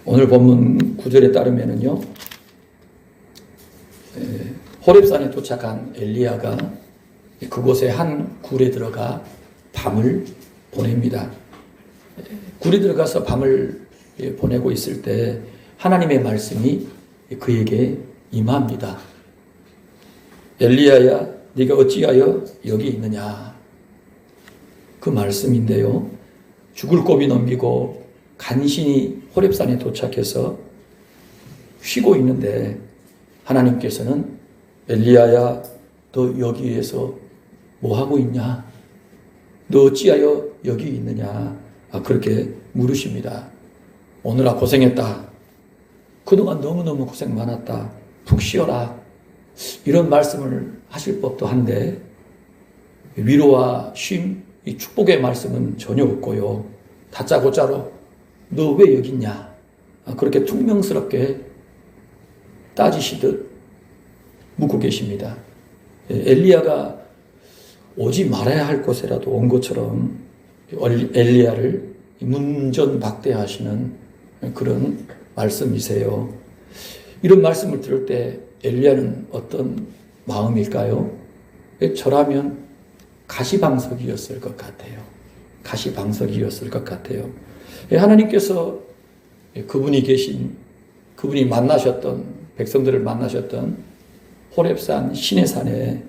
오늘 본문 9절에 따르면은요, 호렙산에 도착한 엘리야가 그곳에 한 굴에 들어가 밤을 보냅니다. 굴에 들어가서 밤을 보내고 있을 때 하나님의 말씀이 그에게 임합니다. 엘리야야, 네가 어찌하여 여기 있느냐? 그 말씀인데요. 죽을 고비 넘기고 간신히 호렙산에 도착해서 쉬고 있는데 하나님께서는 엘리야야, 너 여기에서 뭐 하고 있냐? 너 어찌하여 여기 있느냐? 그렇게 물으십니다. 오늘아 고생했다. 그동안 너무너무 고생 많았다. 푹 쉬어라. 이런 말씀을 하실 법도 한데 위로와 쉼, 이 축복의 말씀은 전혀 없고요. 다짜고짜로 너 왜 여기 있냐? 그렇게 퉁명스럽게 따지시듯 묻고 계십니다. 엘리야가 오지 말아야 할 곳에라도 온 것처럼 엘리야를 문전박대하시는 그런 말씀이세요. 이런 말씀을 들을 때 엘리야는 어떤 마음일까요? 저라면 가시방석이었을 것 같아요. 가시방석이었을 것 같아요. 하나님께서 그분이 만나셨던, 백성들을 만나셨던 호렙산 시내산에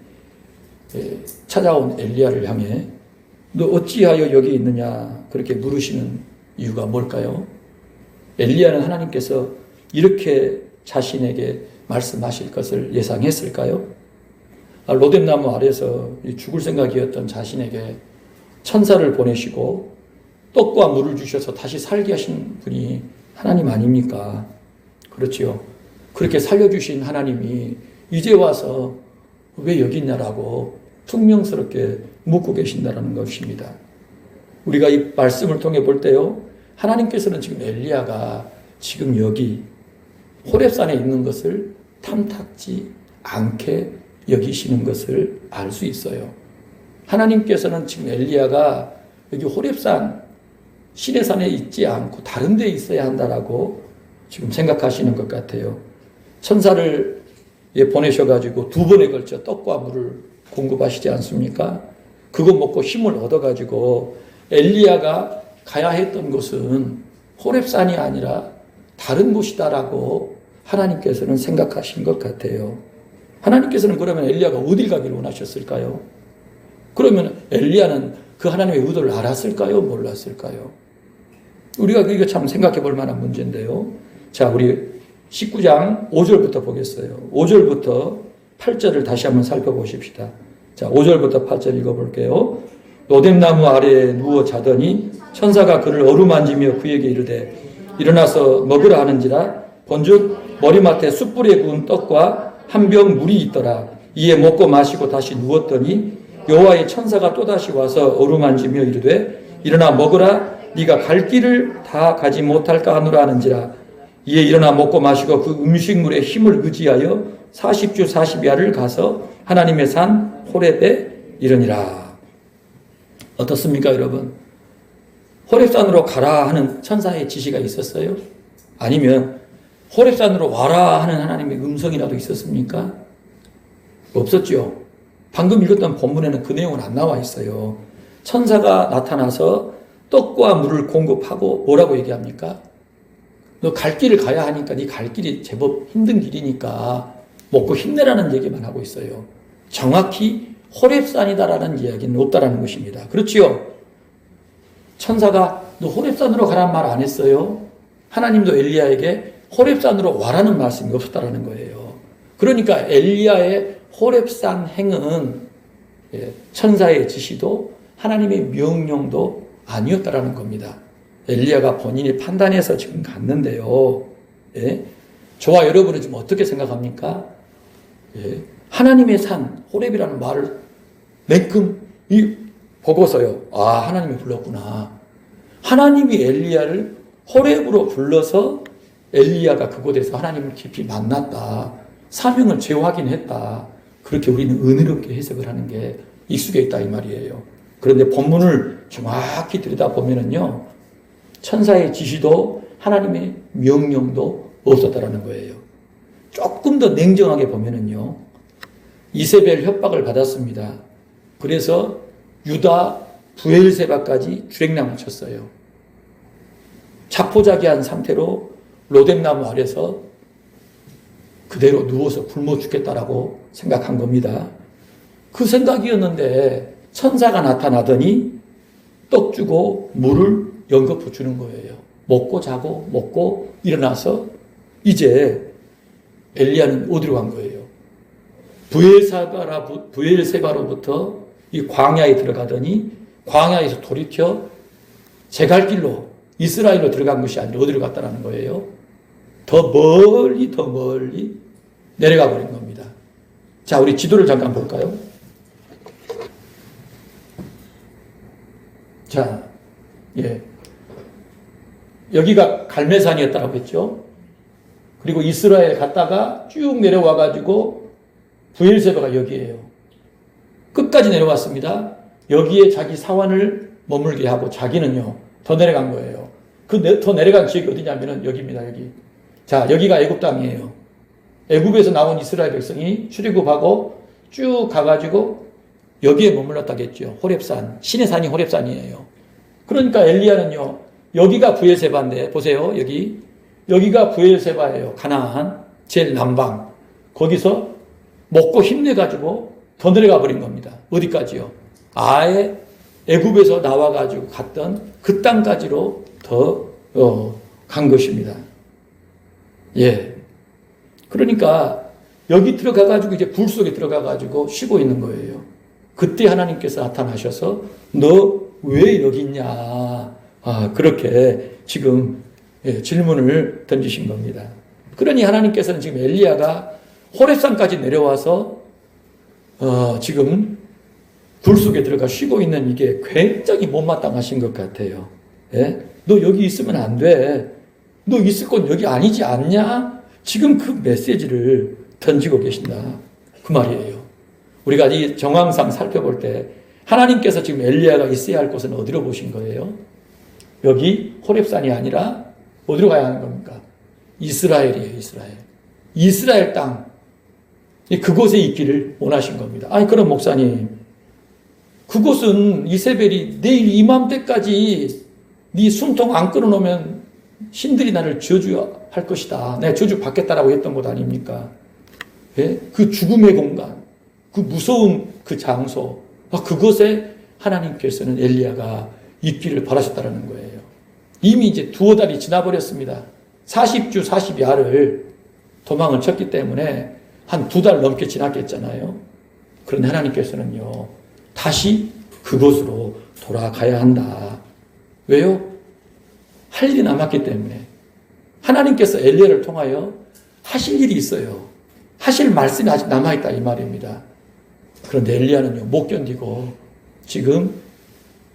찾아온 엘리야를 향해 너 어찌하여 여기 있느냐 그렇게 물으시는 이유가 뭘까요? 엘리야는 하나님께서 이렇게 자신에게 말씀하실 것을 예상했을까요? 로뎀나무 아래서 죽을 생각이었던 자신에게 천사를 보내시고 떡과 물을 주셔서 다시 살게 하신 분이 하나님 아닙니까? 그렇지요. 그렇게 살려주신 하나님이 이제 와서 왜 여기 있냐라고 퉁명스럽게 묻고 계신다는 것입니다. 우리가 이 말씀을 통해 볼 때요, 하나님께서는 지금 엘리야가 지금 여기 호렙산에 있는 것을 탐탁지 않게 여기시는 것을 알 수 있어요. 하나님께서는 지금 엘리야가 여기 호렙산 시내산에 있지 않고 다른 데 있어야 한다라고 지금 생각하시는 것 같아요. 천사를 보내셔가지고 2번에 걸쳐 떡과 물을 공급하시지 않습니까? 그거 먹고 힘을 얻어가지고 엘리야가 가야 했던 곳은 호렙산이 아니라 다른 곳이다라고 하나님께서는 생각하신 것 같아요. 하나님께서는 그러면 엘리야가 어딜 가기를 원하셨을까요? 그러면 엘리야는 그 하나님의 의도를 알았을까요? 몰랐을까요? 우리가 이거 참 생각해 볼 만한 문제인데요. 자, 우리 19장 5절부터 보겠어요. 5절부터 8절을 다시 한번 살펴보십시다. 자, 5절부터 8절 읽어볼게요. 로뎀나무 아래에 누워 자더니 천사가 그를 어루만지며 그에게 이르되 일어나서 먹으라 하는지라 본즉 머리맡에 숯불에 구운 떡과 한 병 물이 있더라. 이에 먹고 마시고 다시 누웠더니 여호와의 천사가 또다시 와서 어루만지며 이르되 일어나 먹으라. 네가 갈 길을 다 가지 못할까 하노라 하는지라. 이에 일어나 먹고 마시고 그 음식물에 힘을 의지하여 40주 40야를 가서 하나님의 산 호렙에 이르니라. 어떻습니까, 여러분? 호렙산으로 가라 하는 천사의 지시가 있었어요? 아니면 호렙산으로 와라 하는 하나님의 음성이라도 있었습니까? 없었죠. 방금 읽었던 본문에는 그 내용은 안 나와 있어요. 천사가 나타나서 떡과 물을 공급하고 뭐라고 얘기합니까? 너 갈 길을 가야 하니까 네 갈 길이 제법 힘든 길이니까 먹고 힘내라는 얘기만 하고 있어요. 정확히 호렙산이다라는 이야기는 없다라는 것입니다. 그렇지요? 천사가 너 호렙산으로 가라는 말 안 했어요. 하나님도 엘리야에게 호렙산으로 와라는 말씀이 없었다라는 거예요. 그러니까 엘리야의 호렙산 행은 천사의 지시도 하나님의 명령도 아니었다라는 겁니다. 엘리야가 본인이 판단해서 지금 갔는데요. 저와 여러분은 지금 어떻게 생각합니까? 하나님의 산 호렙이라는 말을 맨금 보고서요. 아, 하나님이 불렀구나. 하나님이 엘리야를 호렙으로 불러서 엘리야가 그곳에서 하나님을 깊이 만났다. 사명을 재확인했다. 그렇게 우리는 은혜롭게 해석을 하는 게 익숙해 있다 이 말이에요. 그런데 본문을 정확히 들여다보면은요, 천사의 지시도 하나님의 명령도 없었다라는 거예요. 조금 더 냉정하게 보면은요, 이세벨 협박을 받았습니다. 그래서 유다 부엘세바까지 주랭랑을 쳤어요. 자포자기한 상태로 로뎀나무 아래서 그대로 누워서 굶어 죽겠다라고 생각한 겁니다. 그 생각이었는데 천사가 나타나더니 떡 주고 물을 연거푸 주는 거예요. 먹고 자고 먹고 일어나서 이제 엘리야는 어디로 간 거예요? 부엘세바로부터 이 광야에 들어가더니 광야에서 돌이켜 제갈 길로 이스라엘로 들어간 것이 아니라 어디로 갔다는 거예요? 더 멀리 내려가 버린 겁니다. 자, 우리 지도를 잠깐 볼까요? 자, 여기가 갈멜산이었다고 했죠. 그리고 이스라엘 갔다가 쭉 내려와 가지고 부엘세바가 여기예요. 끝까지 내려왔습니다. 여기에 자기 사환을 머물게 하고 자기는요 더 내려간 거예요. 더 내려간 지역이 어디냐면은 여기입니다. 여기. 자, 여기가 애굽 땅이에요. 애굽에서 나온 이스라엘 백성이 출애굽하고 쭉 가가지고 여기에 머물렀다겠죠. 호렙산, 신의 산이 호렙산이에요. 그러니까 엘리야는요 여기가 부엘세바인데 보세요. 여기가 부엘세바예요. 가나안 제일 남방. 거기서 먹고 힘내가지고 더 내려가 버린 겁니다. 어디까지요? 아예 애굽에서 나와가지고 갔던 그 땅까지로 더 간 것입니다. 예. 그러니까 여기 들어가가지고 이제 불 속에 들어가가지고 쉬고 있는 거예요. 그때 하나님께서 나타나셔서 너 왜 여기 있냐? 그렇게 지금 질문을 던지신 겁니다. 그러니 하나님께서는 지금 엘리야가 호렙산까지 내려와서 지금 불 속에 들어가 쉬고 있는 이게 굉장히 못마땅하신 것 같아요. 예? 너 여기 있으면 안 돼. 너 있을 건 여기 아니지 않냐? 지금 그 메시지를 던지고 계신다. 그 말이에요. 우리가 이 정황상 살펴볼 때 하나님께서 지금 엘리야가 있어야 할 곳은 어디로 보신 거예요? 여기 호렙산이 아니라 어디로 가야 하는 겁니까? 이스라엘이에요. 이스라엘 땅. 그곳에 있기를 원하신 겁니다. 아니 그럼 목사님 그곳은 이세벨이 내일 이맘때까지 네 숨통 안 끊어놓으면 신들이 나를 저주할 것이다. 내가 저주 받겠다라고 했던 곳 아닙니까? 예? 그 죽음의 공간, 그 무서운 그 장소, 그곳에 하나님께서는 엘리야가 있기를 바라셨다는 거예요. 이미 이제 두어 달이 지나버렸습니다. 40주 40야를 도망을 쳤기 때문에 한 2달 넘게 지났겠잖아요. 그런데 하나님께서는요, 다시 그곳으로 돌아가야 한다. 왜요? 할 일이 남았기 때문에. 하나님께서 엘리야를 통하여 하실 일이 있어요. 하실 말씀이 아직 남아있다 이 말입니다. 그런데 엘리야는요 못 견디고 지금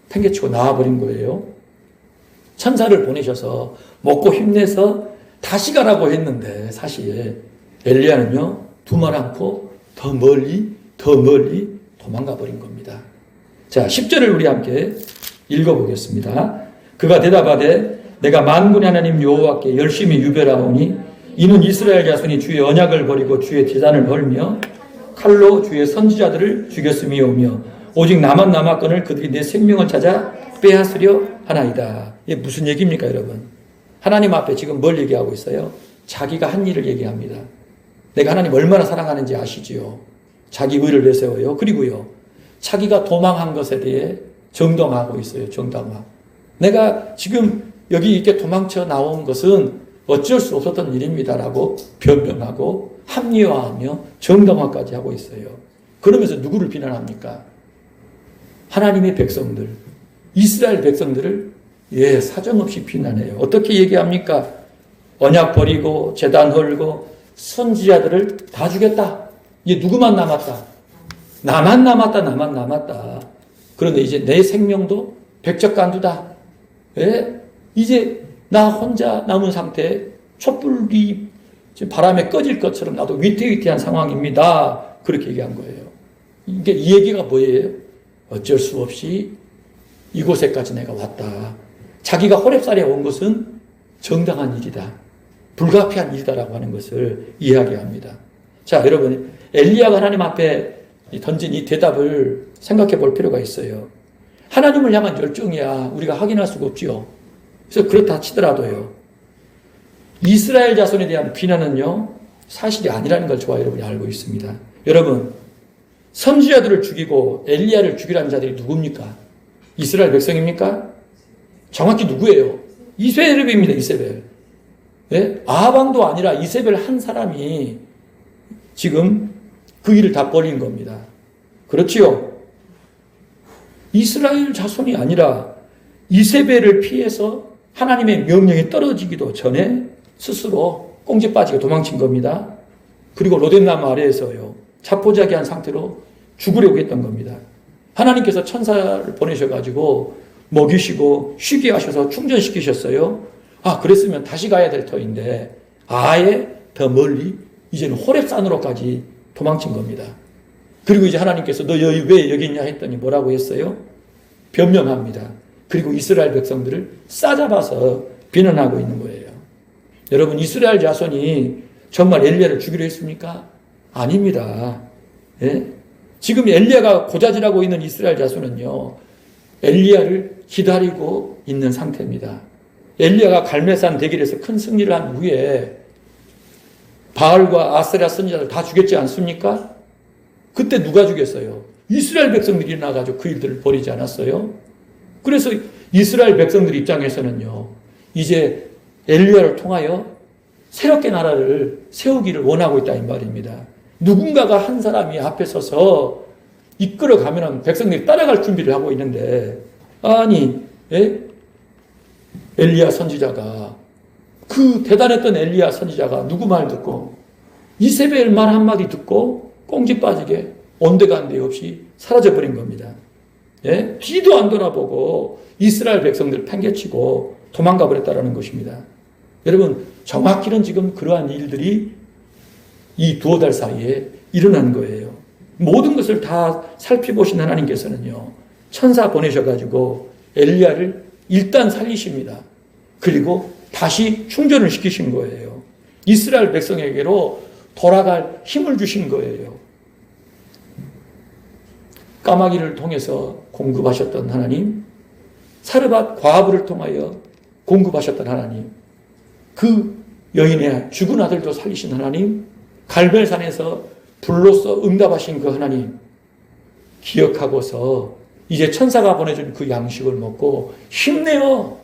팽개치고 나와버린 거예요. 천사를 보내셔서 먹고 힘내서 다시 가라고 했는데 사실 엘리야는요 두 말 않고 더 멀리 도망가 버린 겁니다. 자, 10절을 우리 함께 읽어보겠습니다. 그가 대답하되 내가 만군의 하나님 여호와께 열심히 유별하오니 이는 이스라엘 자손이 주의 언약을 버리고 주의 제단을 헐며 칼로 주의 선지자들을 죽였음이오며 오직 나만 남았거늘 그들이 내 생명을 찾아 빼앗으려 하나이다. 이게 무슨 얘기입니까 여러분? 하나님 앞에 지금 뭘 얘기하고 있어요? 자기가 한 일을 얘기합니다. 내가 하나님 얼마나 사랑하는지 아시지요? 자기 의를 내세워요. 그리고요 자기가 도망한 것에 대해 정당하고 있어요. 정당화. 내가 지금 여기 이렇게 도망쳐 나온 것은 어쩔 수 없었던 일입니다라고 변명하고 합리화하며 정당화까지 하고 있어요. 그러면서 누구를 비난합니까? 하나님의 백성들, 이스라엘 백성들을 사정없이 비난해요. 어떻게 얘기합니까? 언약 버리고 제단 헐고 선지자들을 다 죽였다. 이제 누구만 남았다? 나만 남았다. 그런데 이제 내 생명도 백적간두다. 이제 나 혼자 남은 상태에 촛불이 바람에 꺼질 것처럼 나도 위태위태한 상황입니다. 그렇게 얘기한 거예요. 이게 이 얘기가 뭐예요? 어쩔 수 없이 이곳에까지 내가 왔다. 자기가 호렙산에 온 것은 정당한 일이다. 불가피한 일이다라고 하는 것을 이야기합니다. 자, 여러분, 엘리야가 하나님 앞에 던진 이 대답을 생각해 볼 필요가 있어요. 하나님을 향한 열정이야 우리가 확인할 수가 없지요. 그래서 그렇다 치더라도요, 이스라엘 자손에 대한 비난은요 사실이 아니라는 걸 저와 여러분이 알고 있습니다. 여러분, 선지자들을 죽이고 엘리야를 죽이라는 자들이 누굽니까? 이스라엘 백성입니까? 정확히 누구예요? 이세벨입니다. 이세벨. 예? 아합왕도 아니라 이세벨 한 사람이 지금 그 일을 다 벌인 겁니다. 그렇지요? 이스라엘 자손이 아니라 이세벨을 피해서 하나님의 명령이 떨어지기도 전에 스스로 꽁지 빠지게 도망친 겁니다. 그리고 로뎀나무 아래에서요, 자포자기한 상태로 죽으려고 했던 겁니다. 하나님께서 천사를 보내셔가지고 먹이시고 쉬게 하셔서 충전시키셨어요. 아, 그랬으면 다시 가야 될 터인데 아예 더 멀리 이제는 호렙산으로까지 도망친 겁니다. 그리고 이제 하나님께서 너 왜 여기 있냐 했더니 뭐라고 했어요? 변명합니다. 그리고 이스라엘 백성들을 싸잡아서 비난하고 있는 거예요. 여러분, 이스라엘 자손이 정말 엘리야를 죽이려 했습니까? 아닙니다. 예? 지금 엘리야가 고자질하고 있는 이스라엘 자손은요, 엘리야를 기다리고 있는 상태입니다. 엘리야가 갈멜산 대길에서 큰 승리를 한 후에 바알과 아세라 선지자들 다 죽였지 않습니까? 그때 누가 죽였어요? 이스라엘 백성들이 일어나가지고 그 일들을 벌이지 않았어요? 그래서 이스라엘 백성들 입장에서는요, 이제 엘리야를 통하여 새롭게 나라를 세우기를 원하고 있다 이 말입니다. 누군가가 한 사람이 앞에 서서 이끌어가면 백성들이 따라갈 준비를 하고 있는데, 아니, 예? 엘리야 선지자가, 그 대단했던 엘리야 선지자가 누구 말 듣고 이세벨 말 한마디 듣고 꽁지 빠지게 온데간데 없이 사라져버린 겁니다. 예? 뒤도 안 돌아보고 이스라엘 백성들을 팽개치고 도망가 버렸다는 것입니다. 여러분, 정확히는 지금 그러한 일들이 이 두어 달 사이에 일어난 거예요. 모든 것을 다 살펴보신 하나님께서는요, 천사 보내셔가지고 엘리야를 일단 살리십니다. 그리고 다시 충전을 시키신 거예요. 이스라엘 백성에게로 돌아갈 힘을 주신 거예요. 까마귀를 통해서 공급하셨던 하나님, 사르밧 과부를 통하여 공급하셨던 하나님, 그 여인의 죽은 아들도 살리신 하나님, 갈멜산에서 불로써 응답하신 그 하나님 기억하고서 이제 천사가 보내준 그 양식을 먹고 힘내어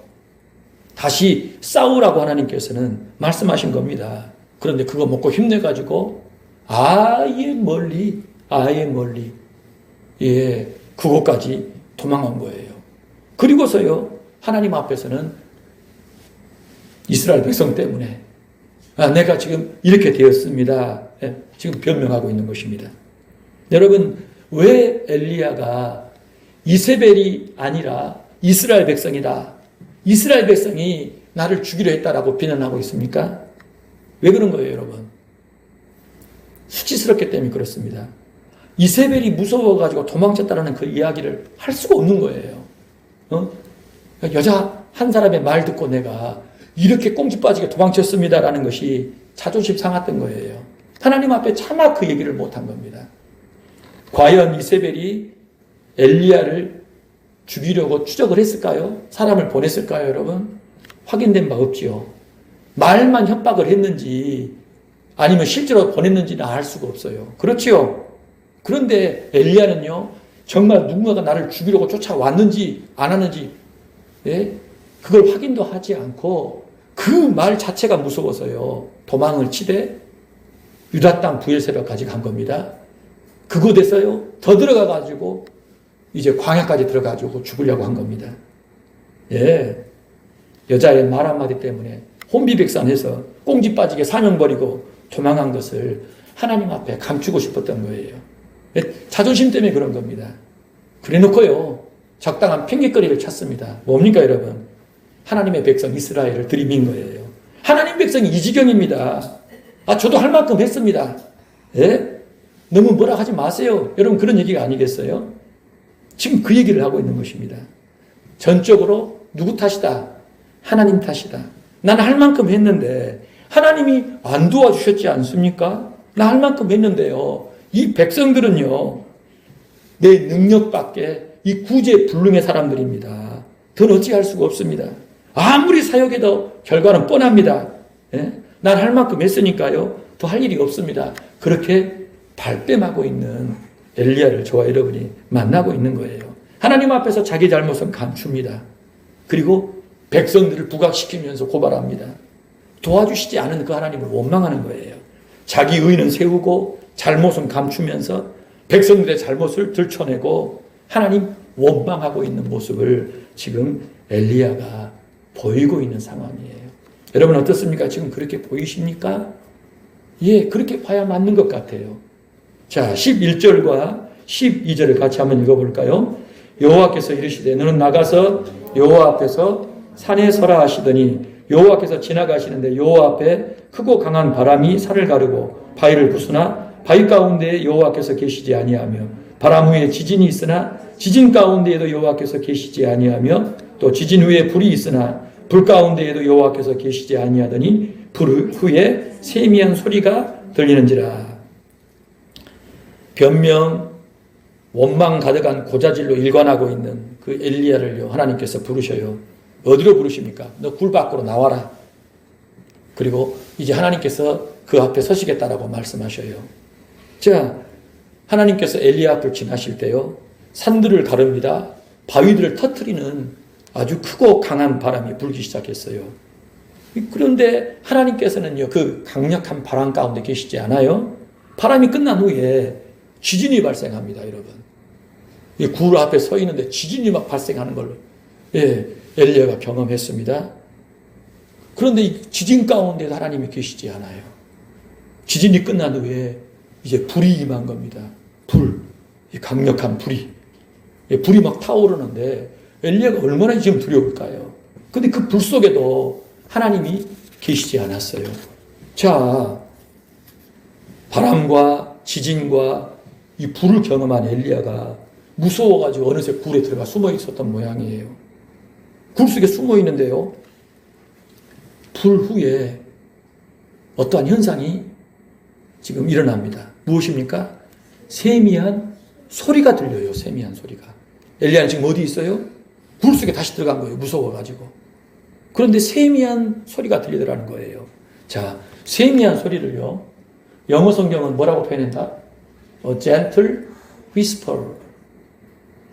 다시 싸우라고 하나님께서는 말씀하신 겁니다. 그런데 그거 먹고 힘내가지고 아예 멀리 예, 그곳까지 도망온 거예요. 그리고서요, 하나님 앞에서는 이스라엘 백성 때문에 내가 지금 이렇게 되었습니다. 예, 지금 변명하고 있는 것입니다. 여러분, 왜 엘리야가 이세벨이 아니라 이스라엘 백성이다, 이스라엘 백성이 나를 죽이려 했다라고 비난하고 있습니까? 왜 그런 거예요, 여러분? 수치스럽기 때문에 그렇습니다. 이세벨이 무서워가지고 도망쳤다라는 그 이야기를 할 수가 없는 거예요. 여자 한 사람의 말 듣고 내가 이렇게 꽁지 빠지게 도망쳤습니다라는 것이 자존심 상했던 거예요. 하나님 앞에 차마 그 얘기를 못한 겁니다. 과연 이세벨이 엘리야를 죽이려고 추적을 했을까요? 사람을 보냈을까요, 여러분? 확인된 바 없지요. 말만 협박을 했는지 아니면 실제로 보냈는지는 알 수가 없어요. 그렇지요? 그런데 엘리야는요, 정말 누군가가 나를 죽이려고 쫓아왔는지 안 왔는지, 예? 그걸 확인도 하지 않고 그 말 자체가 무서워서요, 도망을 치되 유다 땅 부엘세바까지 간 겁니다. 그곳에서요, 더 들어가가지고 이제 광야까지 들어가지고 죽으려고 한 겁니다. 예. 여자의 말 한마디 때문에 혼비백산해서 꽁지 빠지게 사명 버리고 도망한 것을 하나님 앞에 감추고 싶었던 거예요. 자존심 때문에 그런 겁니다. 그래 놓고요, 적당한 핑계거리를 찾습니다. 뭡니까, 여러분? 하나님의 백성 이스라엘을 들이민 거예요. 하나님 백성이 이 지경입니다. 저도 할 만큼 했습니다. 예? 너무 뭐라 하지 마세요. 여러분, 그런 얘기가 아니겠어요? 지금 그 얘기를 하고 있는 것입니다. 전적으로 누구 탓이다? 하나님 탓이다. 난 할 만큼 했는데 하나님이 안 도와주셨지 않습니까? 나 할 만큼 했는데요. 이 백성들은요, 내 능력 밖에 이 구제불능의 사람들입니다. 더는 어찌할 수가 없습니다. 아무리 사역해도 결과는 뻔합니다. 예? 난 할 만큼 했으니까요. 더 할 일이 없습니다. 그렇게 발뺌하고 있는 엘리야를 저와 여러분이 만나고 있는 거예요. 하나님 앞에서 자기 잘못은 감춥니다. 그리고 백성들을 부각시키면서 고발합니다. 도와주시지 않은 그 하나님을 원망하는 거예요. 자기 의는 세우고 잘못은 감추면서 백성들의 잘못을 들춰내고 하나님 원망하고 있는 모습을 지금 엘리야가 보이고 있는 상황이에요. 여러분 어떻습니까? 지금 그렇게 보이십니까? 예, 그렇게 봐야 맞는 것 같아요. 자, 11절과 12절을 같이 한번 읽어볼까요? 여호와께서 이르시되 너는 나가서 여호와 앞에서 산에 서라 하시더니 여호와께서 지나가시는데 여호와 앞에 크고 강한 바람이 산을 가르고 바위를 부수나 바위 가운데에 여호와께서 계시지 아니하며 바람 후에 지진이 있으나 지진 가운데에도 여호와께서 계시지 아니하며 또 지진 후에 불이 있으나 불 가운데에도 여호와께서 계시지 아니하더니 불 후에 세미한 소리가 들리는지라. 변명, 원망 가득한 고자질로 일관하고 있는 그 엘리야를요 하나님께서 부르셔요. 어디로 부르십니까? 너 굴 밖으로 나와라. 그리고 이제 하나님께서 그 앞에 서시겠다라고 말씀하셔요. 자, 하나님께서 엘리야 앞을 지나실 때요 산들을 가릅니다. 바위들을 터뜨리는 아주 크고 강한 바람이 불기 시작했어요. 그런데 하나님께서는요 그 강력한 바람 가운데 계시지 않아요. 바람이 끝난 후에 지진이 발생합니다. 여러분, 이 굴 앞에 서 있는데 지진이 막 발생하는 걸 엘리야가 경험했습니다. 그런데 이 지진 가운데도 하나님이 계시지 않아요. 지진이 끝난 후에 이제 불이 임한 겁니다. 불, 이 강력한 불이, 불이 막 타오르는데 엘리야가 얼마나 지금 두려울까요? 근데 그 불 속에도 하나님이 계시지 않았어요. 자, 바람과 지진과 이 불을 경험한 엘리야가 무서워가지고 어느새 굴에 들어가 숨어 있었던 모양이에요. 굴 속에 숨어 있는데요, 불 후에 어떠한 현상이 지금 일어납니다. 무엇입니까? 세미한 소리가 들려요. 세미한 소리가. 엘리야는 지금 어디 있어요? 굴 속에 다시 들어간 거예요. 무서워가지고. 그런데 세미한 소리가 들리더라는 거예요. 자, 세미한 소리를요, 영어 성경은 뭐라고 표현한다? gentle whisper.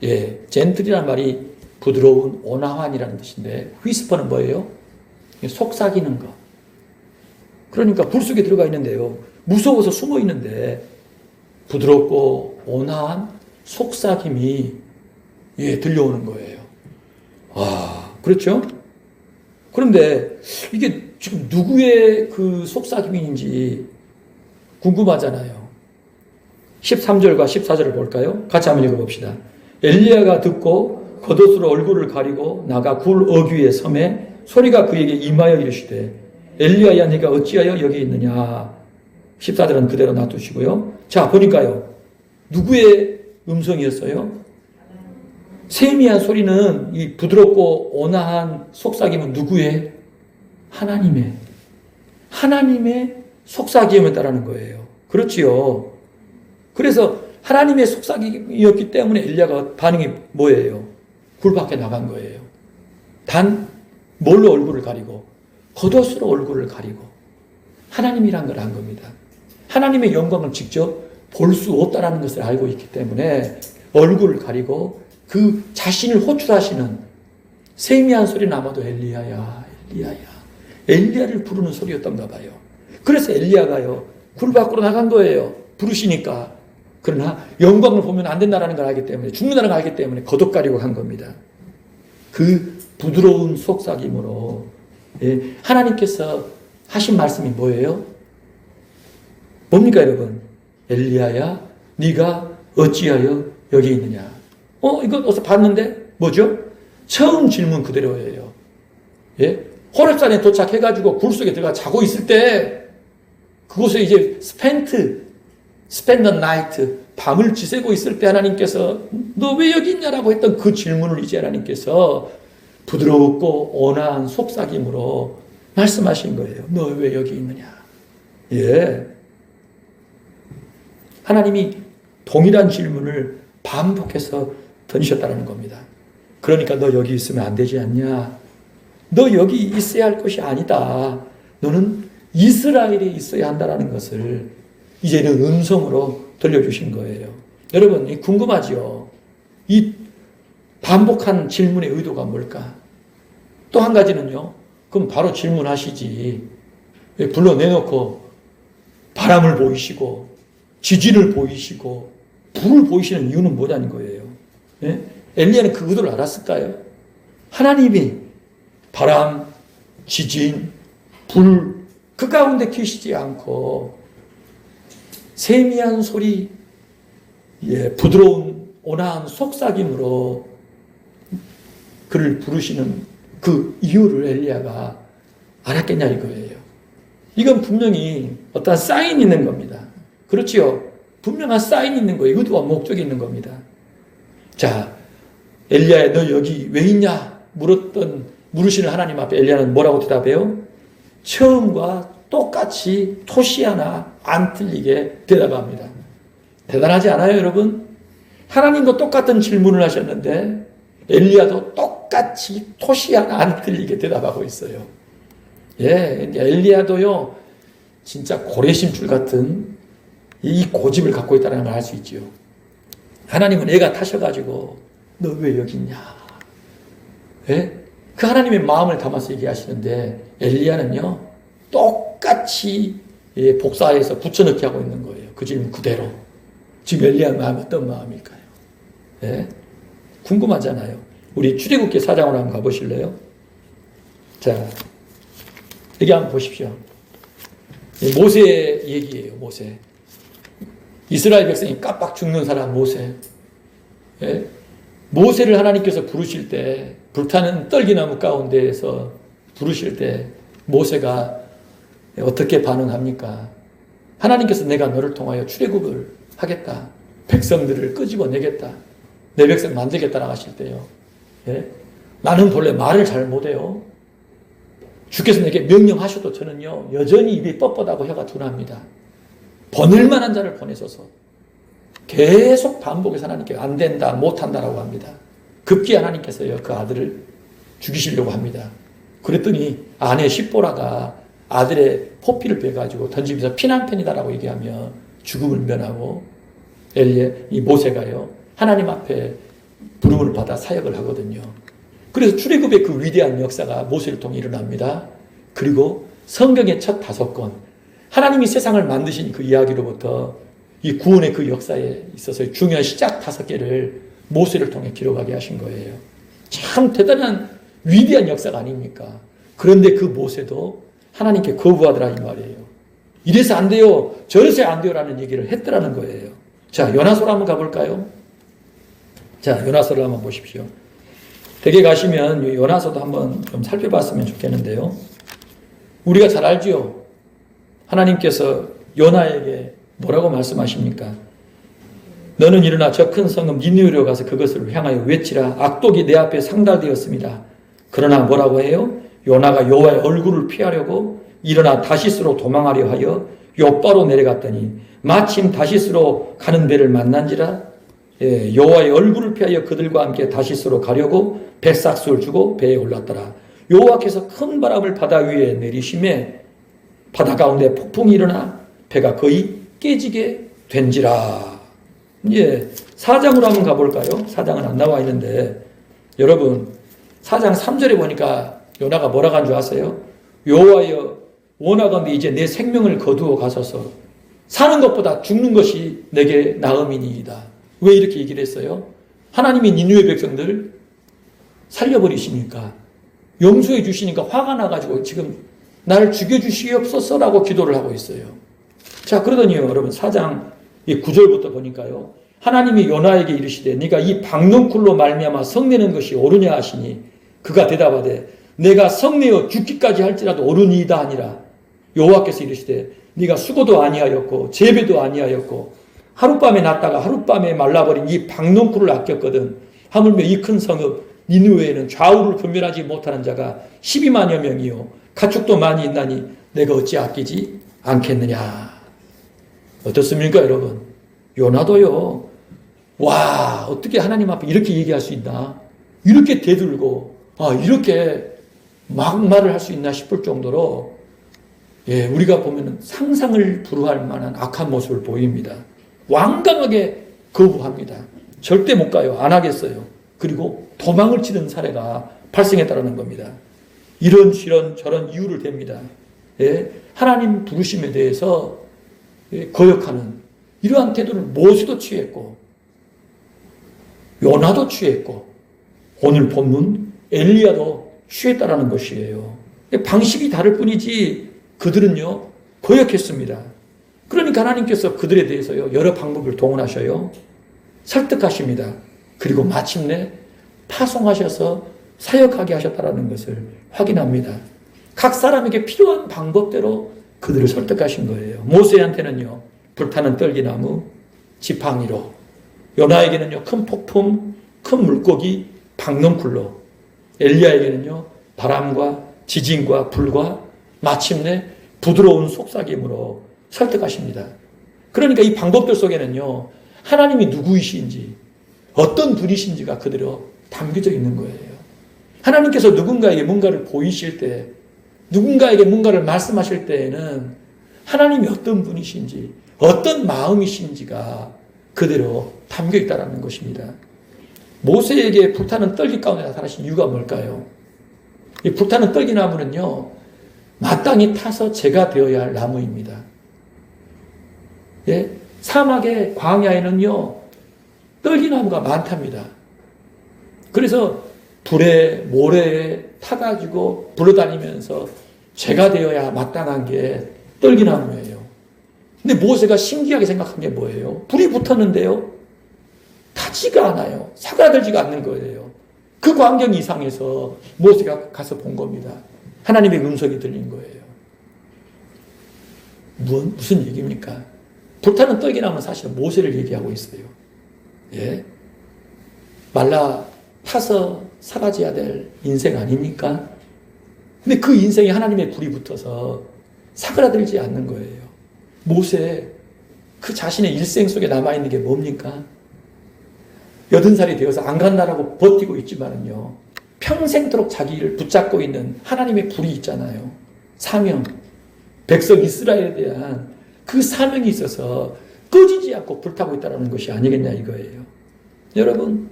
예, gentle이라는 말이 부드러운 온화한이라는 뜻인데, whisper는 뭐예요? 속삭이는 거. 그러니까 불 속에 들어가 있는데요, 무서워서 숨어 있는데 부드럽고 온화한 속삭임이 들려오는 거예요. 아, 그렇죠? 그런데 이게 지금 누구의 그 속삭임인지 궁금하잖아요. 13절과 14절을 볼까요? 같이 한번 읽어봅시다. 엘리야가 듣고 겉옷으로 얼굴을 가리고 나가 굴 어귀에 섬에 소리가 그에게 임하여 이르시되 엘리야야 네가 어찌하여 여기 있느냐. 14절은 그대로 놔두시고요. 자, 보니까요, 누구의 음성이었어요? 세미한 소리는, 이 부드럽고 온화한 속삭임은 누구의? 하나님의 속삭임이었다라는 거예요. 그렇지요. 그래서 하나님의 속삭임이었기 때문에 엘리야가 반응이 뭐예요? 굴 밖에 나간 거예요. 단 뭘로 얼굴을 가리고? 겉옷으로 얼굴을 가리고 하나님이란 걸 안 겁니다. 하나님의 영광을 직접 볼 수 없다는 것을 알고 있기 때문에 얼굴을 가리고 그 자신을 호출하시는 세미한 소리는 아마도 엘리야야, 엘리야를 부르는 소리였던가 봐요. 그래서 엘리야가요 굴 밖으로 나간 거예요. 부르시니까. 그러나 영광을 보면 안 된다는 걸 알기 때문에, 죽는다는 걸 알기 때문에 겉옷 가리고 간 겁니다. 그 부드러운 속삭임으로 하나님께서 하신 말씀이 뭐예요? 뭡니까 여러분? 엘리야야 네가 어찌하여 여기 있느냐. 이거 어디서 봤는데? 뭐죠? 처음 질문 그대로예요. 호렙산에 도착해가지고 굴 속에 들어가 자고 있을 때, 그곳에 이제 spend the night, 밤을 지새고 있을 때 하나님께서 너 왜 여기 있냐라고 했던 그 질문을 이제 하나님께서 부드럽고 온화한 속삭임으로 말씀하신 거예요. 너 왜 여기 있느냐? 예. 하나님이 동일한 질문을 반복해서 던지셨다는 겁니다. 그러니까 너 여기 있으면 안 되지 않냐? 너 여기 있어야 할 것이 아니다. 너는 이스라엘에 있어야 한다는 것을 이제는 음성으로 들려주신 거예요. 여러분, 궁금하지요? 이 반복한 질문의 의도가 뭘까? 또 한 가지는요, 그럼 바로 질문하시지. 불러내놓고 바람을 보이시고, 지진을 보이시고, 불을 보이시는 이유는 뭐냐는 거예요. 예? 엘리야는 그 의도를 알았을까요? 하나님이 바람, 지진, 불, 그 가운데 계시지 않고 세미한 소리, 부드러운 온화한 속삭임으로 그를 부르시는 그 이유를 엘리야가 알았겠냐 이거예요. 이건 분명히 어떤 사인이 있는 겁니다. 그렇지요? 분명한 사인이 있는 거예요. 의도와 목적이 있는 겁니다. 자, 엘리야야 너 여기 왜 있냐? 물으시는 하나님 앞에 엘리야는 뭐라고 대답해요? 처음과 똑같이 토시 하나 안 틀리게 대답합니다. 대단하지 않아요, 여러분? 하나님도 똑같은 질문을 하셨는데 엘리야도 똑같이 토시 하나 안 틀리게 대답하고 있어요. 예, 엘리야도요, 진짜 고래심줄 같은 이 고집을 갖고 있다는 걸 알 수 있지요. 하나님은 애가 타셔가지고 너 왜 여기 있냐? 예? 그 하나님의 마음을 담아서 얘기하시는데 엘리야는요 똑같이 복사해서 붙여넣기 하고 있는 거예요. 그 질문 그대로. 지금 엘리야 마음이 어떤 마음일까요? 예? 궁금하잖아요. 우리 출애굽기 4장으로 한번 가보실래요? 자, 여기 한번 보십시오. 모세 얘기예요. 모세. 이스라엘 백성이 깜빡 죽는 사람 모세. 예? 모세를 하나님께서 부르실 때 불타는 떨기나무 가운데에서 부르실 때 모세가 어떻게 반응합니까? 하나님께서 내가 너를 통하여 출애굽을 하겠다. 백성들을 끄집어내겠다. 내 백성 만들겠다라고 하실 때요. 예? 나는 본래 말을 잘 못해요. 주께서 내게 명령하셔도 저는요 여전히 입이 뻣뻣하고 혀가 둔합니다. 보낼 만한 자를 보내소서. 계속 반복해서 하나님께 안 된다, 못한다라고 합니다. 급기 하나님께서요 그 아들을 죽이시려고 합니다. 그랬더니 아내 십보라가 아들의 포피를 빼가지고 던지면서 피난편이다라고 얘기하며 죽음을 면하고 이 모세가요 하나님 앞에 부름을 받아 사역을 하거든요. 그래서 출애굽의 그 위대한 역사가 모세를 통해 일어납니다. 그리고 성경의 첫 5권 하나님이 세상을 만드신 그 이야기로부터 이 구원의 그 역사에 있어서 중요한 시작 5개를 모세를 통해 기록하게 하신 거예요. 참 대단한 위대한 역사가 아닙니까? 그런데 그 모세도 하나님께 거부하더라 이 말이에요. 이래서 안 돼요, 저래서 안 돼요 라는 얘기를 했더라는 거예요. 자, 요나서로 한번 가볼까요? 자, 요나서를 한번 보십시오. 댁에 가시면 요나서도 한번 좀 살펴봤으면 좋겠는데요. 우리가 잘 알죠? 하나님께서 요나에게 뭐라고 말씀하십니까? 너는 일어나 저 큰 성읍 니느웨로 가서 그것을 향하여 외치라. 악독이 내 앞에 상달되었습니다. 그러나 뭐라고 해요? 요나가 여호와의 얼굴을 피하려고 일어나 다시스로 도망하려 하여 욥바로 내려갔더니 마침 다시스로 가는 배를 만난지라. 여호와의 얼굴을 피하여 그들과 함께 다시스로 가려고 백삭수를 주고 배에 올랐더라. 여호와께서 큰 바람을 바다 위에 내리심에 바다 가운데 폭풍이 일어나 배가 거의 깨지게 된지라. 예, 4장으로 한번 가볼까요? 4장은 안 나와 있는데 여러분 4장 3절에 보니까 요나가 뭐라고 한 줄 아세요? 여호와여 원하건대 이제 내 생명을 거두어 가소서. 사는 것보다 죽는 것이 내게 나음이니이다. 왜 이렇게 얘기를 했어요? 하나님이 니느웨 백성들 살려버리시니까 용서해 주시니까 화가 나가지고 지금 나를 죽여주시옵소서라고 기도를 하고 있어요. 자, 그러더니요 여러분 4장 9절부터 보니까요 하나님이 요나에게 이르시되 네가 이 박농쿨로 말미암아 성내는 것이 옳으냐 하시니 그가 대답하되 내가 성내어 죽기까지 할지라도 옳으니이다 하니라. 여호와께서 이르시되 네가 수고도 아니하였고 재배도 아니하였고 하룻밤에 났다가 하룻밤에 말라버린 이 박농쿨을 아꼈거든. 하물며 이 큰 성읍 니느웨에는 좌우를 분별하지 못하는 자가 12만여 명이요 가축도 많이 있나니 내가 어찌 아끼지 않겠느냐. 어떻습니까, 여러분? 요나도요. 와, 어떻게 하나님 앞에 이렇게 얘기할 수 있나? 이렇게 대들고 이렇게 막말을 할 수 있나 싶을 정도로 우리가 보면 상상을 불허할 만한 악한 모습을 보입니다. 완강하게 거부합니다. 절대 못 가요. 안 하겠어요. 그리고 도망을 치는 사례가 발생했다는 겁니다. 이런 저런 이유를 댑니다. 하나님 부르심에 대해서 거역하는 이러한 태도를 모세도 취했고 요나도 취했고 오늘 본문 엘리야도 취했다라는 것이에요. 방식이 다를 뿐이지 그들은요 거역했습니다. 그러니까 하나님께서 그들에 대해서요 여러 방법을 동원하셔요. 설득하십니다. 그리고 마침내 파송하셔서 사역하게 하셨다는 것을 확인합니다. 각 사람에게 필요한 방법대로 그들을 설득하신 거예요. 모세한테는요 불타는 떨기나무, 지팡이로, 요나에게는요 큰 폭풍, 큰 물고기, 박넝쿨로, 엘리야에게는요 바람과 지진과 불과 마침내 부드러운 속삭임으로 설득하십니다. 그러니까 이 방법들 속에는요 하나님이 누구이신지 어떤 분이신지가 그대로 담겨져 있는 거예요. 하나님께서 누군가에게 뭔가를 보이실 때, 누군가에게 뭔가를 말씀하실 때에는 하나님이 어떤 분이신지, 어떤 마음이신지가 그대로 담겨 있다는 것입니다. 모세에게 불타는 떨기 가운데 나타나신 이유가 뭘까요? 이 불타는 떨기나무는요, 마땅히 타서 재가 되어야 할 나무입니다. 사막의 광야에는요, 떨기나무가 많답니다. 그래서 불에, 모래에 타가지고 불러다니면서 재가 되어야 마땅한 게 떨기나무예요. 근데 모세가 신기하게 생각한 게 뭐예요? 불이 붙었는데요. 타지가 않아요. 사그라들지가 않는 거예요. 그 광경 이상에서 모세가 가서 본 겁니다. 하나님의 음성이 들린 거예요. 무슨 얘기입니까? 불타는 떨기나무는 사실 모세를 얘기하고 있어요. 말라 타서 사라져야 될 인생 아닙니까? 근데 그 인생에 하나님의 불이 붙어서 사그라들지 않는 거예요. 모세, 그 자신의 일생 속에 남아있는 게 뭡니까? 80살이 되어서 안 간다라고 버티고 있지만은요, 평생토록 자기를 붙잡고 있는 하나님의 불이 있잖아요. 사명, 백성 이스라엘에 대한 그 사명이 있어서 꺼지지 않고 불타고 있다는 것이 아니겠냐 이거예요. 여러분,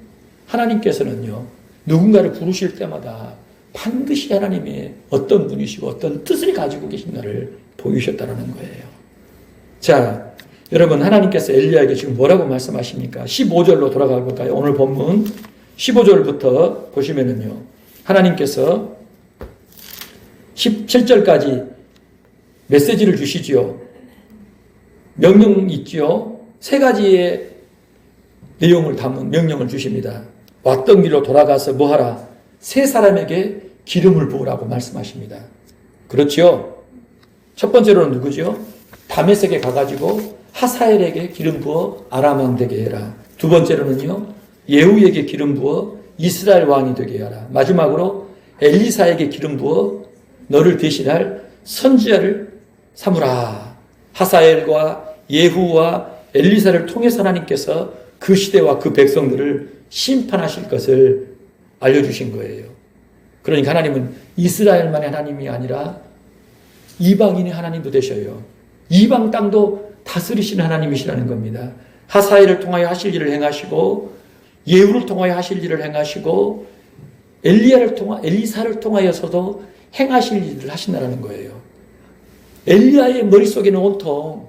하나님께서는요, 누군가를 부르실 때마다 반드시 하나님의 어떤 분이시고 어떤 뜻을 가지고 계신가를 보이셨다는 거예요. 자, 여러분, 하나님께서 엘리야에게 지금 뭐라고 말씀하십니까? 15절로 돌아가 볼까요? 오늘 본문 15절부터 보시면은요, 하나님께서 17절까지 메시지를 주시지요. 명령 있지요. 3가지의 내용을 담은 명령을 주십니다. 왔던 길로 돌아가서 뭐하라? 3사람에게 기름을 부으라고 말씀하십니다. 그렇지요? 첫 번째로는 누구죠? 다메섹에 가가지고 하사엘에게 기름 부어 아람 왕 되게 해라. 두 번째로는요, 예후에게 기름 부어 이스라엘 왕이 되게 하라. 마지막으로 엘리사에게 기름 부어 너를 대신할 선지자를 삼으라. 하사엘과 예후와 엘리사를 통해서 하나님께서 그 시대와 그 백성들을 심판하실 것을 알려주신 거예요. 그러니까 하나님은 이스라엘만의 하나님이 아니라 이방인의 하나님도 되셔요. 이방 땅도 다스리시는 하나님이시라는 겁니다. 하사엘을 통하여 하실 일을 행하시고, 예후를 통하여 하실 일을 행하시고, 엘리사를 통하여서도 행하실 일을 하신다는 거예요. 엘리야의 머릿속에는 온통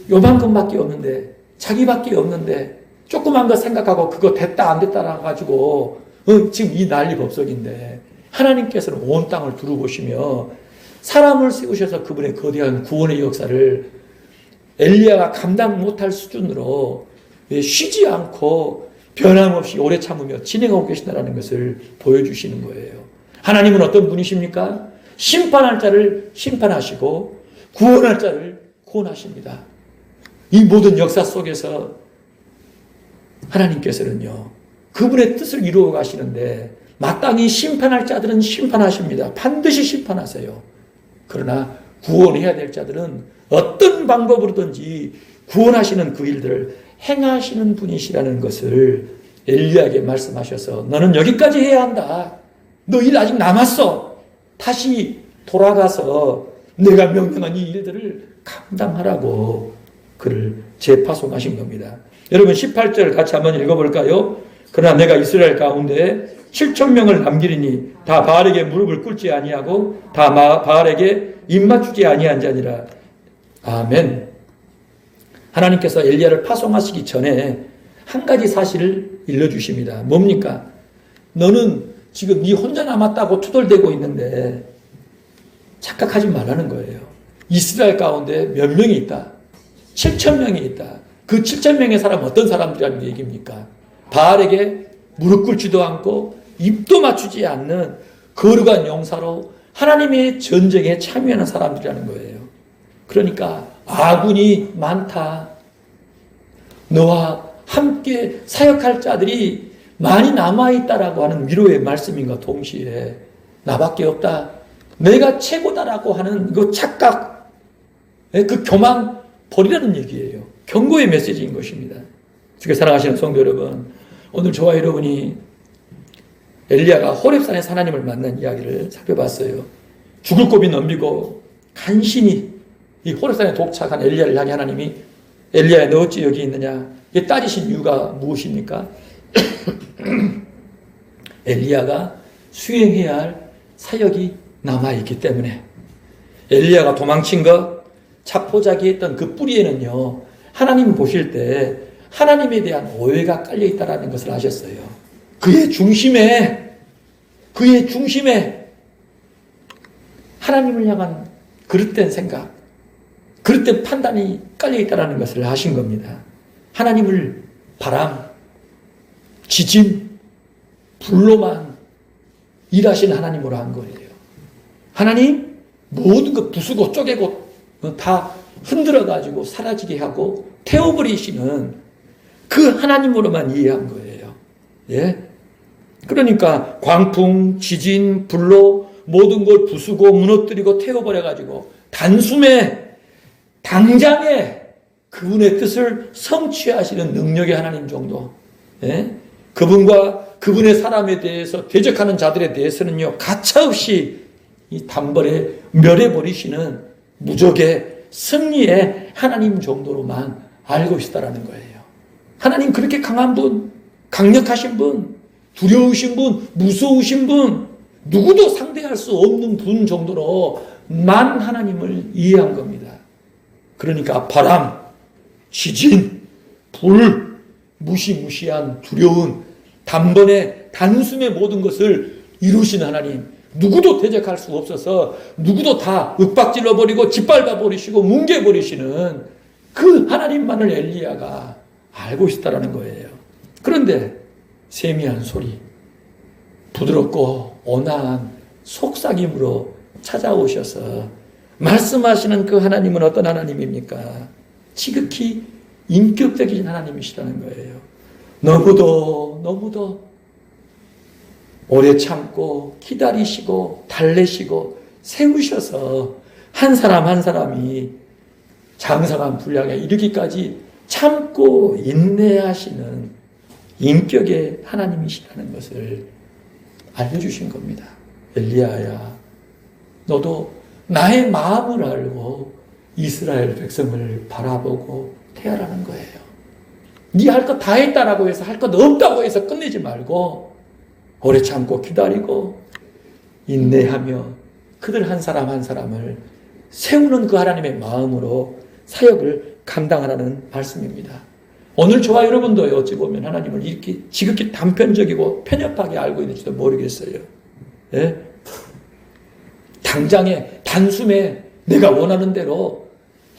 요만큼밖에 없는데, 자기밖에 없는데, 조그만 거 생각하고 그거 됐다 안 됐다 가지고 지금 이 난리법석인데, 하나님께서는 온 땅을 두루보시며 사람을 세우셔서 그분의 거대한 구원의 역사를 엘리야가 감당 못할 수준으로 쉬지 않고 변함없이 오래 참으며 진행하고 계신다는 것을 보여주시는 거예요. 하나님은 어떤 분이십니까? 심판할 자를 심판하시고 구원할 자를 구원하십니다. 이 모든 역사 속에서 하나님께서는요, 그분의 뜻을 이루어 가시는데 마땅히 심판할 자들은 심판하십니다. 반드시 심판하세요. 그러나 구원해야 될 자들은 어떤 방법으로든지 구원하시는 그 일들을 행하시는 분이시라는 것을 엘리야에게 말씀하셔서 너는 여기까지 해야 한다. 너 일 아직 남았어. 다시 돌아가서 내가 명령한 이 일들을 감당하라고 그를 재파송하신 겁니다. 여러분 18절 같이 한번 읽어볼까요? 그러나 내가 이스라엘 가운데 7,000명을 남기리니 다 바알에게 무릎을 꿇지 아니하고 다 바알에게 입맞추지 아니한 자니라. 아멘. 하나님께서 엘리야를 파송하시기 전에 한 가지 사실을 일러주십니다. 뭡니까? 너는 지금 네 혼자 남았다고 투덜대고 있는데 착각하지 말라는 거예요. 이스라엘 가운데 몇 명이 있다? 7,000명이 있다. 그 7,000명의 사람 어떤 사람들이라는 얘기입니까? 바알에게 무릎 꿇지도 않고 입도 맞추지 않는 거룩한 용사로 하나님의 전쟁에 참여하는 사람들이라는 거예요. 그러니까 아군이 많다. 너와 함께 사역할 자들이 많이 남아있다라고 하는 위로의 말씀인가 동시에 나밖에 없다. 내가 최고다라고 하는 그 착각, 그 교만 버리라는 얘기예요. 경고의 메시지인 것입니다. 주께 사랑하시는 성도 여러분, 오늘 저와 여러분이 엘리야가 호렙산에 하나님을 만난 이야기를 살펴봤어요. 죽을 고비 넘기고 간신히 이 호렙산에 도착한 엘리야를 향해 하나님이 엘리야야 너 어찌 여기 있느냐 따지신 이유가 무엇입니까? 엘리야가 수행해야 할 사역이 남아있기 때문에 엘리야가 도망친 것 자포자기했던 그 뿌리에는요 하나님 보실 때 하나님에 대한 오해가 깔려있다는 것을 아셨어요. 그의 중심에 하나님을 향한 그릇된 생각, 그릇된 판단이 깔려있다는 것을 아신 겁니다. 하나님을 바람, 지짐, 불로만 일하시는 하나님으로 한 거예요. 하나님 모든 것 부수고 쪼개고 다 흔들어가지고 사라지게 하고 태워버리시는 그 하나님으로만 이해한 거예요. 예? 그러니까 광풍, 지진, 불로 모든 걸 부수고 무너뜨리고 태워버려가지고 단숨에 당장에 그분의 뜻을 성취하시는 능력의 하나님 정도. 예? 그분과 그분의 사람에 대해서 대적하는 자들에 대해서는요 가차없이 이 단번에 멸해버리시는 무적의 승리의 하나님 정도로만 알고 있다라는 거예요. 하나님 그렇게 강한 분, 강력하신 분, 두려우신 분, 무서우신 분, 누구도 상대할 수 없는 분 정도로만 하나님을 이해한 겁니다. 그러니까 바람, 지진, 불, 무시무시한 두려운 단번에 단숨에 모든 것을 이루신 하나님, 누구도 대적할 수 없어서 누구도 다 윽박질러 버리고 짓밟아 버리시고 뭉개 버리시는 그 하나님만을 엘리야가 알고 있었다라는 거예요. 그런데 세미한 소리, 부드럽고 온화한 속삭임으로 찾아오셔서 말씀하시는 그 하나님은 어떤 하나님입니까? 지극히 인격적인 하나님이시라는 거예요. 너무도 오래 참고 기다리시고 달래시고 세우셔서 한 사람 한 사람이 장성한 분량에 이르기까지 참고 인내하시는 인격의 하나님이시라는 것을 알려주신 겁니다. 엘리야야, 너도 나의 마음을 알고 이스라엘 백성을 바라보고 태어나는 거예요. 네 할 것 다 했다라고 해서 할 것 없다고 해서 끝내지 말고 오래 참고 기다리고 인내하며 그들 한 사람 한 사람을 세우는 그 하나님의 마음으로 사역을 감당하라는 말씀입니다. 오늘 저와 여러분도 어찌 보면 하나님을 이렇게 지극히 단편적이고 편협하게 알고 있는지도 모르겠어요. 예? 당장에 단숨에 내가 원하는 대로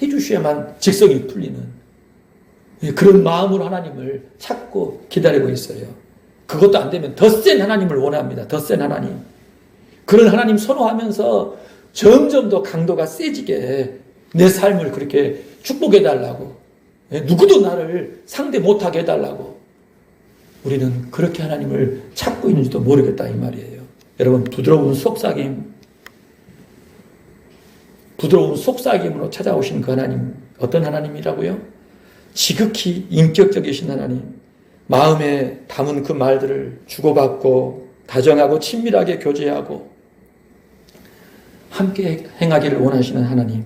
해주셔야만 직성이 풀리는 그런 마음으로 하나님을 찾고 기다리고 있어요. 그것도 안 되면 더 센 하나님을 원합니다. 더 센 하나님. 그런 하나님 선호하면서 점점 더 강도가 세지게 내 삶을 그렇게 축복해달라고, 누구도 나를 상대 못하게 해달라고 우리는 그렇게 하나님을 찾고 있는지도 모르겠다 이 말이에요. 여러분, 부드러운 속삭임, 부드러운 속삭임으로 찾아오신 그 하나님, 어떤 하나님이라고요? 지극히 인격적이신 하나님, 마음에 담은 그 말들을 주고받고 다정하고 친밀하게 교제하고 함께 행하기를 원하시는 하나님,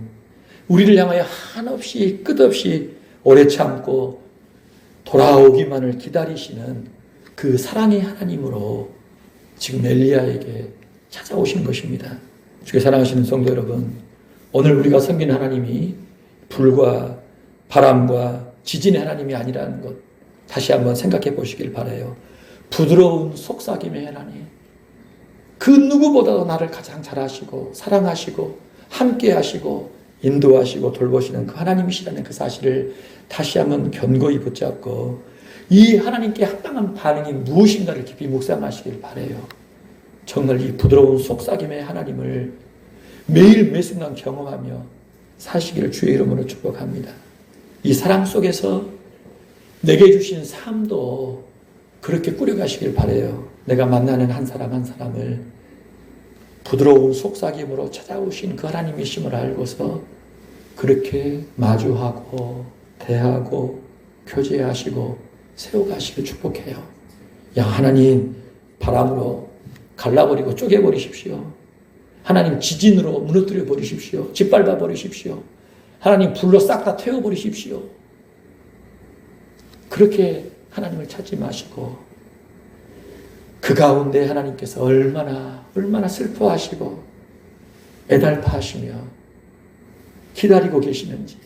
우리를 향하여 한없이 끝없이 오래 참고 돌아오기만을 기다리시는 그 사랑의 하나님으로 지금 엘리야에게 찾아오신 것입니다. 주께 사랑하시는 성도 여러분, 오늘 우리가 섬기는 하나님이 불과 바람과 지진의 하나님이 아니라는 것 다시 한번 생각해 보시길 바라요. 부드러운 속삭임의 하나님, 그 누구보다도 나를 가장 잘 아시고 사랑하시고 함께 하시고 인도하시고 돌보시는 그 하나님이시라는 그 사실을 다시 한번 견고히 붙잡고 이 하나님께 합당한 반응이 무엇인가를 깊이 묵상하시길 바라요. 정말 이 부드러운 속삭임의 하나님을 매일 매 순간 경험하며 사시기를 주의 이름으로 축복합니다. 이 사랑 속에서 내게 주신 삶도 그렇게 꾸려가시길 바라요. 내가 만나는 한 사람 한 사람을 부드러운 속삭임으로 찾아오신 그 하나님이심을 알고서 그렇게 마주하고 대하고 교제하시고 세워가시길 축복해요. 야, 하나님 바람으로 갈라버리고 쪼개버리십시오. 하나님 지진으로 무너뜨려 버리십시오. 짓밟아 버리십시오. 하나님 불로 싹 다 태워버리십시오. 그렇게 하나님을 찾지 마시고 그 가운데 하나님께서 얼마나 슬퍼하시고 애달파하시며 기다리고 계시는지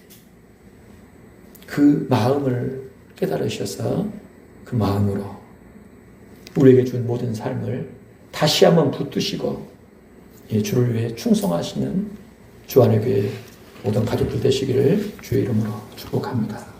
그 마음을 깨달으셔서 그 마음으로 우리에게 준 모든 삶을 다시 한번 붙드시고 주를 위해 충성하시는 주안의 교회 모든 가족들 되시기를 주의 이름으로 축복합니다.